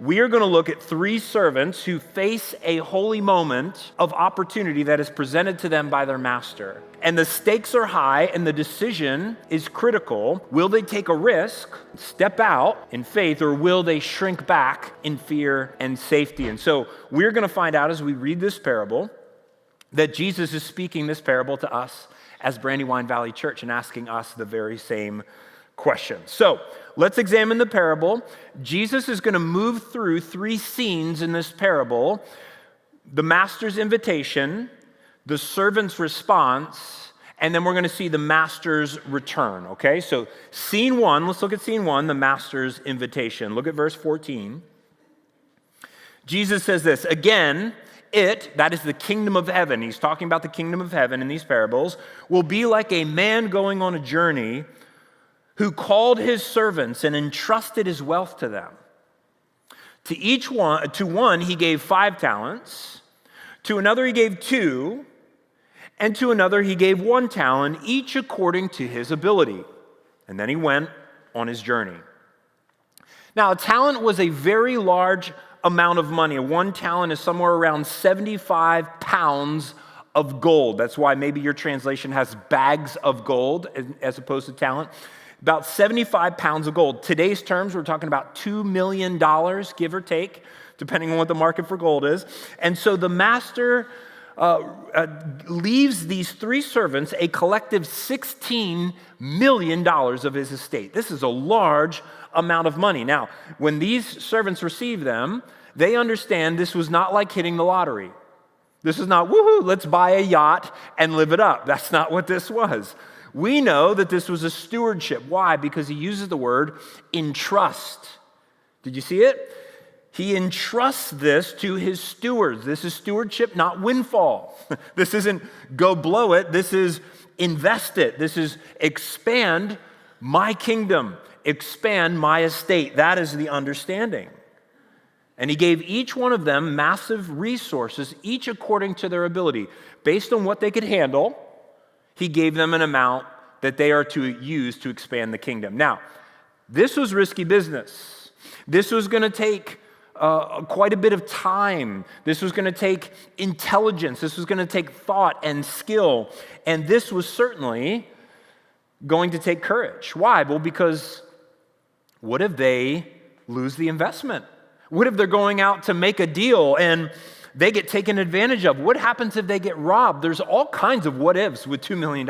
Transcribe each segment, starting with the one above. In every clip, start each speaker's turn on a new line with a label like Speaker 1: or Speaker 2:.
Speaker 1: we are going to look at three servants who face a holy moment of opportunity that is presented to them by their master. And the stakes are high and the decision is critical. Will they take a risk, step out in faith, or will they shrink back in fear and safety? And so we're going to find out as we read this parable that Jesus is speaking this parable to us as Brandywine Valley Church and asking us the very same question. So let's examine the parable. Jesus is going to move through three scenes in this parable: the master's invitation, the servant's response, and then we're going to see the master's return, okay? So scene one, let's look at scene one, the master's invitation. Look at verse 14. Jesus says this, again, that is the kingdom of heaven. He's talking about the kingdom of heaven in these parables, will be like a man going on a journey who called his servants and entrusted his wealth to them. To one he gave 5 talents, to another he gave 2, and to another he gave 1 talent, each according to his ability. And then he went on his journey. Now, a talent was a very large amount of money. 1 talent is somewhere around 75 pounds of gold. That's why maybe your translation has bags of gold as opposed to talent. About 75 pounds of gold. Today's terms, we're talking about $2 million, give or take, depending on what the market for gold is. And so the master leaves these 3 servants a collective $16 million of his estate. This is a large amount of money. Now, when these servants receive them, they understand this was not like hitting the lottery. This is not, woohoo, let's buy a yacht and live it up. That's not what this was. We know that this was a stewardship. Why? Because he uses the word entrust. Did you see it? He entrusts this to his stewards. This is stewardship, not windfall. This isn't go blow it. This is invest it. This is expand my kingdom, expand my estate. That is the understanding. And he gave each one of them massive resources, each according to their ability. Based on what they could handle, he gave them an amount that they are to use to expand the kingdom. Now, this was risky business. This was going to take quite a bit of time. This was going to take intelligence. This was going to take thought and skill. And this was certainly going to take courage. Why? Well, because what if they lose the investment? What if they're going out to make a deal and they get taken advantage of? What happens if they get robbed? There's all kinds of what ifs with $2 million.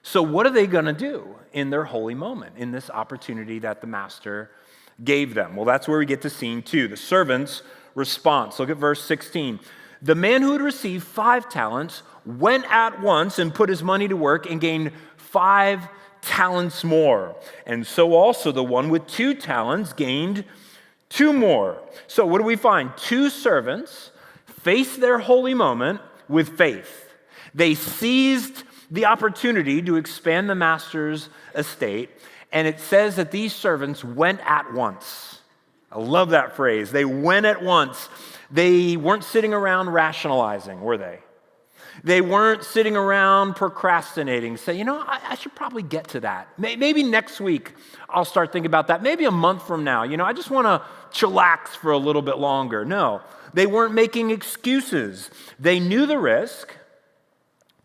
Speaker 1: So what are they going to do in their holy moment, in this opportunity that the master gave them? Well, that's where we get to scene 2, the servant's response. Look at verse 16. The man who had received 5 talents went at once and put his money to work and gained 5 talents more. And so also the one with 2 talents gained 2 more. So what do we find? 2 servants faced their holy moment with faith. They seized the opportunity to expand the master's estate, and it says that these servants went at once. I love that phrase. They went at once. They weren't sitting around rationalizing, were they? They weren't sitting around procrastinating, saying, I should probably get to that. Maybe next week I'll start thinking about that. Maybe a month from now, I just want to chillax for a little bit longer. No, they weren't making excuses. They knew the risk.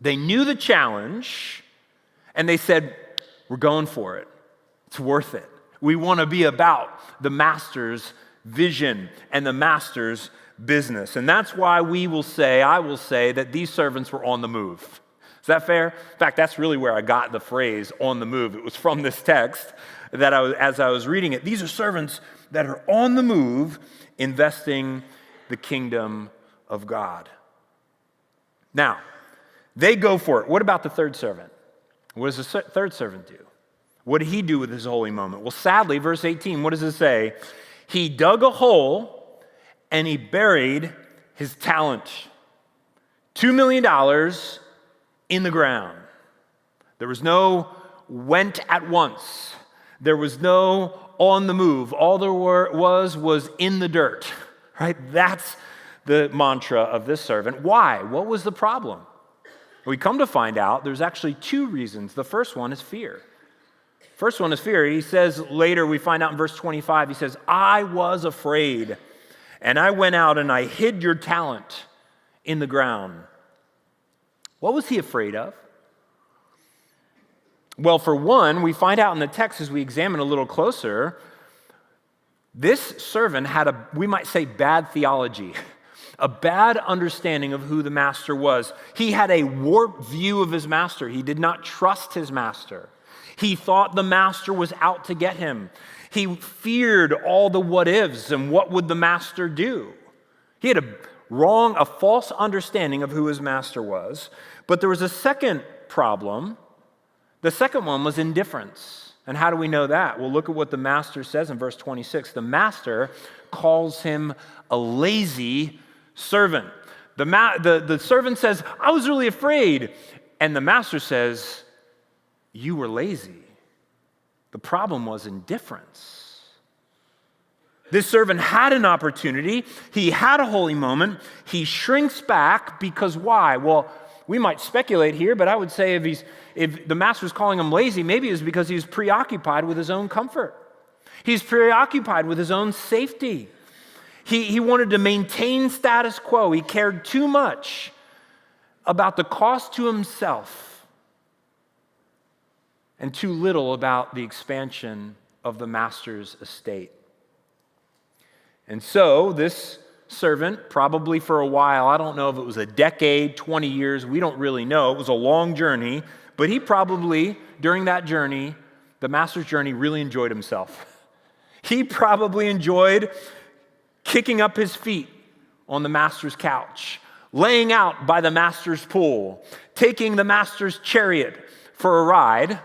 Speaker 1: They knew the challenge. And they said, we're going for it. It's worth it. We want to be about the master's vision and the master's business. And that's why I will say that these servants were on the move. Is that fair? In fact, that's really where I got the phrase on the move. It was from this text that as I was reading it. These are servants that are on the move, investing the kingdom of God. Now, they go for it. What about the third servant? What does the third servant do? What did he do with his holy moment? Well, sadly, verse 18, what does it say? He dug a hole and he buried his talent. $2 million in the ground. There was no went at once. There was no on the move. All there was in the dirt, right? That's the mantra of this servant. Why? What was the problem? We come to find out there's actually 2 reasons. The first one is fear. First one is fear. He says later, we find out in verse 25, he says, I was afraid, and I went out and I hid your talent in the ground. What was he afraid of? Well, for one, we find out in the text as we examine a little closer, this servant had we might say, bad theology, a bad understanding of who the master was. He had a warped view of his master. He did not trust his master. He thought the master was out to get him. He feared all the what ifs and what would the master do. He had a false understanding of who his master was. But there was a second problem. The second one was indifference. And how do we know that? Well, look at what the master says in verse 26. The master calls him a lazy servant. The servant says, I was really afraid. And the master says, you were lazy. The problem was indifference. This servant had an opportunity. He had a holy moment. He shrinks back because why? Well, we might speculate here, but I would say if the master's calling him lazy, maybe it's because he was preoccupied with his own comfort. He's preoccupied with his own safety. He wanted to maintain status quo. He cared too much about the cost to himself and too little about the expansion of the master's estate. And so this servant, probably for a while, I don't know if it was a decade, 20 years, we don't really know. It was a long journey, but he probably, during that journey, the master's journey, really enjoyed himself. He probably enjoyed kicking up his feet on the master's couch, laying out by the master's pool, taking the master's chariot for a ride.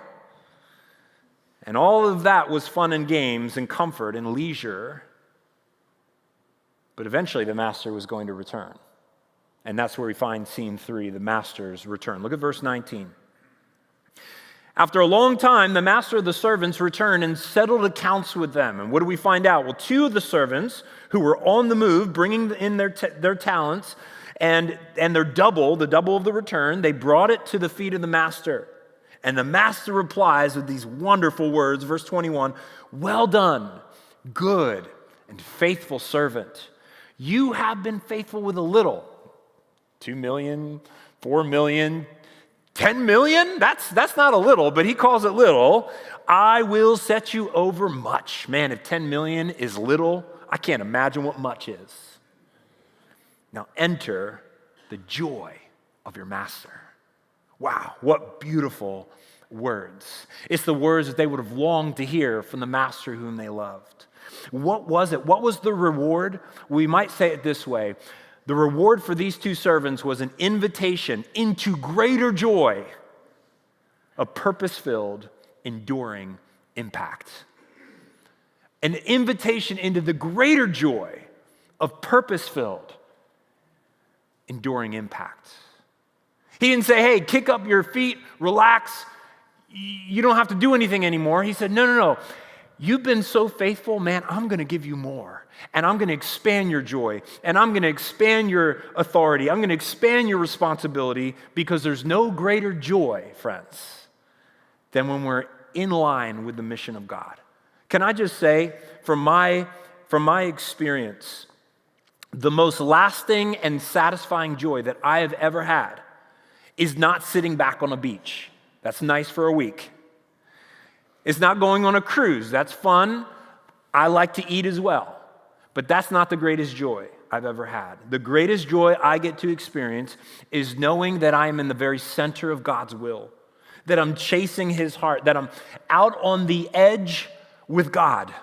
Speaker 1: And all of that was fun and games and comfort and leisure. But eventually the master was going to return. And that's where we find scene 3, the master's return. Look at verse 19. After a long time, the master of the servants returned and settled accounts with them. And what do we find out? Well, 2 of the servants who were on the move, bringing in their talents and their double, the double of the return, they brought it to the feet of the master. And the master replies with these wonderful words, verse 21, well done, good and faithful servant. You have been faithful with a little. 2 million, 4 million, 10 million? That's not a little, but he calls it little. I will set you over much. Man, if 10 million is little, I can't imagine what much is. Now enter the joy of your master. Wow, what beautiful words. It's the words that they would have longed to hear from the master whom they loved. What was it? What was the reward? We might say it this way. The reward for these 2 servants was an invitation into greater joy, a purpose-filled, enduring impact. An invitation into the greater joy of purpose-filled, enduring impact. He didn't say, hey, kick up your feet, relax, you don't have to do anything anymore. He said, no. You've been so faithful, man, I'm going to give you more. And I'm going to expand your joy. And I'm going to expand your authority. I'm going to expand your responsibility because there's no greater joy, friends, than when we're in line with the mission of God. Can I just say, from my experience, the most lasting and satisfying joy that I have ever had is not sitting back on a beach. That's nice for a week. It's not going on a cruise. That's fun. I like to eat as well. But that's not the greatest joy I've ever had. The greatest joy I get to experience is knowing that I am in the very center of God's will, that I'm chasing His heart, that I'm out on the edge with God,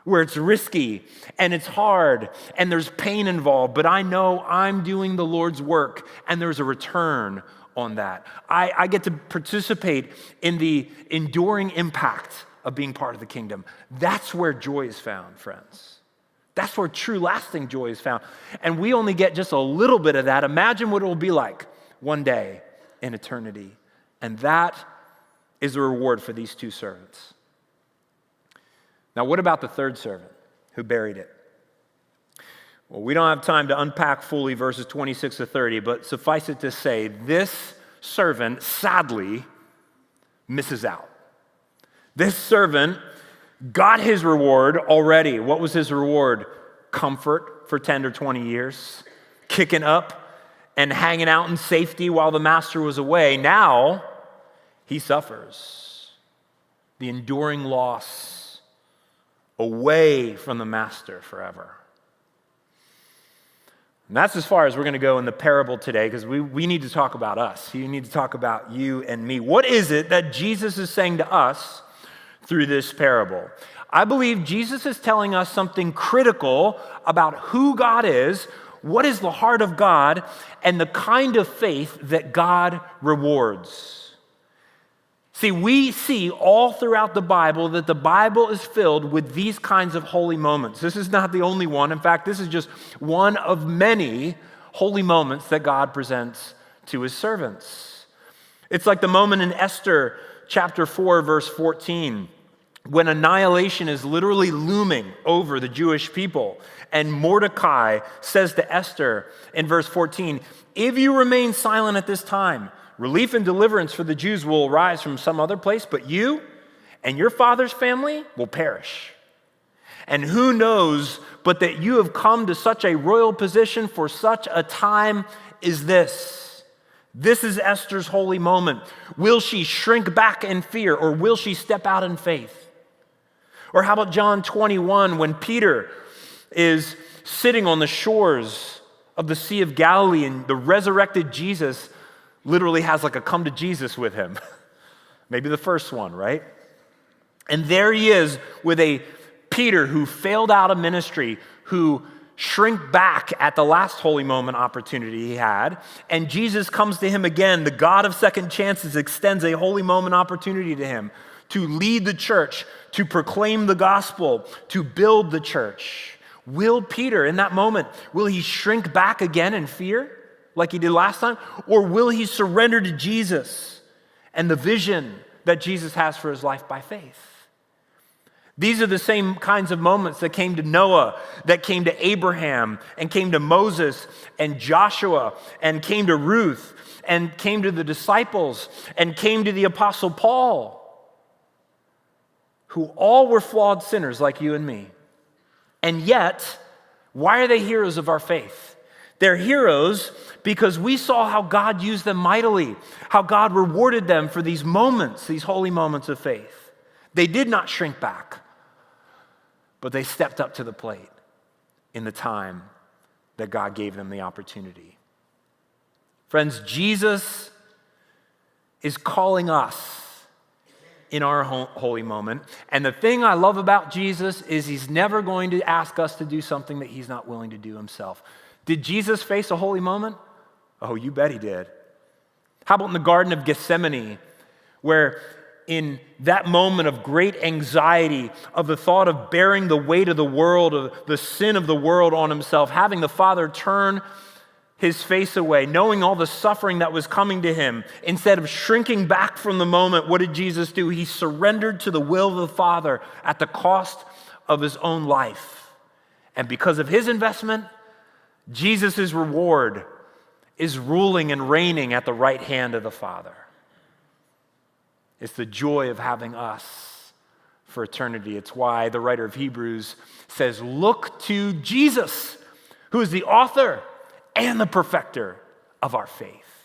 Speaker 1: where it's risky and it's hard and there's pain involved, but I know I'm doing the Lord's work and there's a return on that. I get to participate in the enduring impact of being part of the kingdom. That's where joy is found, friends. That's where true lasting joy is found. And we only get just a little bit of that. Imagine what it will be like one day in eternity. And that is the reward for these 2 servants. Now, what about the 3rd servant who buried it? Well, we don't have time to unpack fully verses 26 to 30, but suffice it to say, this servant sadly misses out. This servant got his reward already. What was his reward? Comfort for 10 or 20 years, kicking up and hanging out in safety while the master was away. Now he suffers the enduring loss away from the master forever. And that's as far as we're going to go in the parable today, because we need to talk about us. You need to talk about you and me. What is it that Jesus is saying to us through this parable? I believe Jesus is telling us something critical about who God is, what is the heart of God, and the kind of faith that God rewards. See, we see all throughout the Bible that the Bible is filled with these kinds of holy moments. This is not the only one. In fact, this is just one of many holy moments that God presents to his servants. It's like the moment in Esther chapter 4, verse 14, when annihilation is literally looming over the Jewish people. And Mordecai says to Esther in verse 14, "If you remain silent at this time, relief and deliverance for the Jews will arise from some other place, but you and your father's family will perish. And who knows but that you have come to such a royal position for such a time as this?" This is Esther's holy moment. Will she shrink back in fear, or will she step out in faith? Or how about John 21, when Peter is sitting on the shores of the Sea of Galilee and the resurrected Jesus literally has like a come to Jesus with him. Maybe the first one, right? And there he is with a Peter who failed out of ministry, who shrank back at the last holy moment opportunity he had. And Jesus comes to him again. The God of second chances extends a holy moment opportunity to him to lead the church, to proclaim the gospel, to build the church. Will Peter, in that moment, will he shrink back again in fear like he did last time? Or will he surrender to Jesus and the vision that Jesus has for his life by faith? These are the same kinds of moments that came to Noah, that came to Abraham, and came to Moses and Joshua, and came to Ruth, and came to the disciples, and came to the Apostle Paul, who all were flawed sinners like you and me. And yet, why are they heroes of our faith? They're heroes because we saw how God used them mightily, how God rewarded them for these moments, these holy moments of faith. They did not shrink back, but they stepped up to the plate in the time that God gave them the opportunity. Friends, Jesus is calling us in our holy moment. And the thing I love about Jesus is he's never going to ask us to do something that he's not willing to do himself. Did Jesus face a holy moment? Oh, you bet he did. How about in the Garden of Gethsemane, where in that moment of great anxiety, of the thought of bearing the weight of the world, of the sin of the world on himself, having the Father turn his face away, knowing all the suffering that was coming to him, instead of shrinking back from the moment, what did Jesus do? He surrendered to the will of the Father at the cost of his own life. And because of his investment, Jesus' reward is ruling and reigning at the right hand of the Father. It's the joy of having us for eternity. It's why the writer of Hebrews says, look to Jesus, who is the author and the perfecter of our faith.